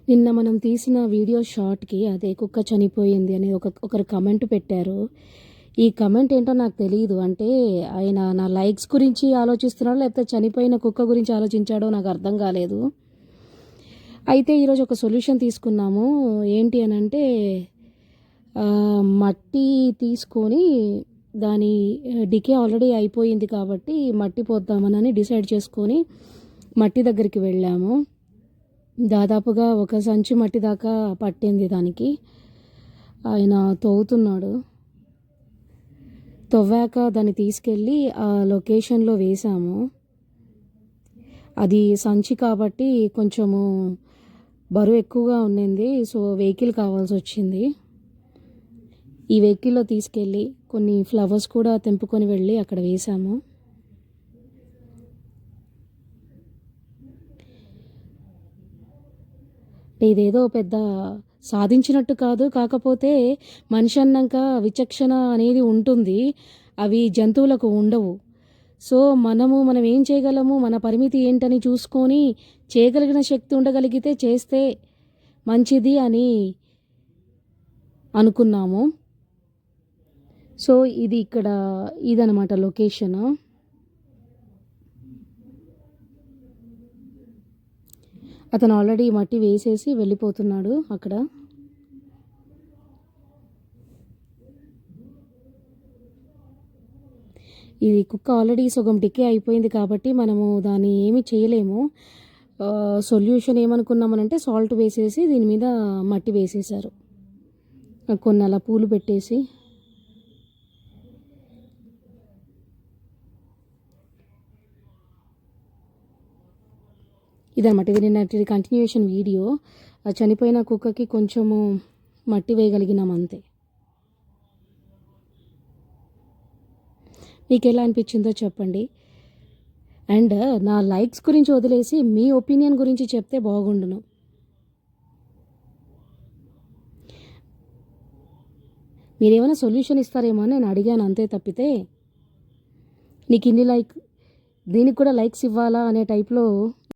నిన్న మనం తీసిన వీడియో షార్ట్‌కి అదే కుక్క చనిపోయింది అని ఒకరు కామెంట్ పెట్టారు. ఈ కామెంట్ ఏంటో నాకు తెలీదు. అంటే ఆయన నా లైక్స్ గురించి ఆలోచిస్తున్నాడో లేకపోతే చనిపోయిన కుక్క గురించి ఆలోచించాడో నాకు అర్థం కాలేదు. అయితే ఈరోజు ఒక సొల్యూషన్ తీసుకున్నాము. ఏంటి అనంటే మట్టి తీసుకొని దాని డికే ఆల్రెడీ అయిపోయింది కాబట్టి మట్టి పోద్దామనని డిసైడ్ చేసుకొని మట్టి దగ్గరికి వెళ్ళాము. దాదాపుగా ఒక సంచి మట్టి దాకా పట్టింది దానికి. ఆయన తవ్వుతున్నాడు. తవ్వాక దాన్ని తీసుకెళ్ళి ఆ లొకేషన్లో వేసాము. అది సంచి కాబట్టి కొంచెము బరువు ఎక్కువగా ఉండింది. సో వెహికల్ కావాల్సి వచ్చింది. ఈ వెహికల్లో తీసుకెళ్ళి కొన్ని ఫ్లవర్స్ కూడా తెంపుకొని వెళ్ళి అక్కడ వేసాము. ఇదేదో పెద్ద సాధించినట్టు కాదు. కాకపోతే మనిషి అన్నాక విచక్షణ అనేది ఉంటుంది. అవి జంతువులకు ఉండవు. సో మనం ఏం చేయగలము, మన పరిమితి ఏంటని చూసుకొని చేయగలిగిన శక్తి ఉండగలిగితే చేస్తే మంచిది అని అనుకున్నాము. సో ఇది ఇక్కడ ఇదనమాట లొకేషను. అతను ఆల్రెడీ మట్టి వేసేసి వెళ్ళిపోతున్నాడు అక్కడ. ఇది కుక్క ఆల్రెడీ సగం డికే అయిపోయింది కాబట్టి మనము దాన్ని ఏమీ చేయలేము. సొల్యూషన్ ఏమనుకున్నామనంటే సాల్ట్ వేసేసి దీని మీద మట్టి వేసేసారు. కొన్ని అలా పూలు పెట్టేసి ఇదన్నమాట. ఇది నిన్నటి కంటిన్యూషన్ వీడియో. చనిపోయిన కుక్కకి కొంచెము మట్టి వేయగలిగినాం అంతే. మీకు ఎలా అనిపించిందో చెప్పండి. అండ్ నా లైక్స్ గురించి వదిలేసి మీ ఒపీనియన్ గురించి చెప్తే బాగుండును. మీరేమైనా సొల్యూషన్ ఇస్తారేమో అని నేను అడిగాను అంతే తప్పితే నీకు ఇన్ని దీనికి కూడా లైక్స్ ఇవ్వాలా అనే టైప్లో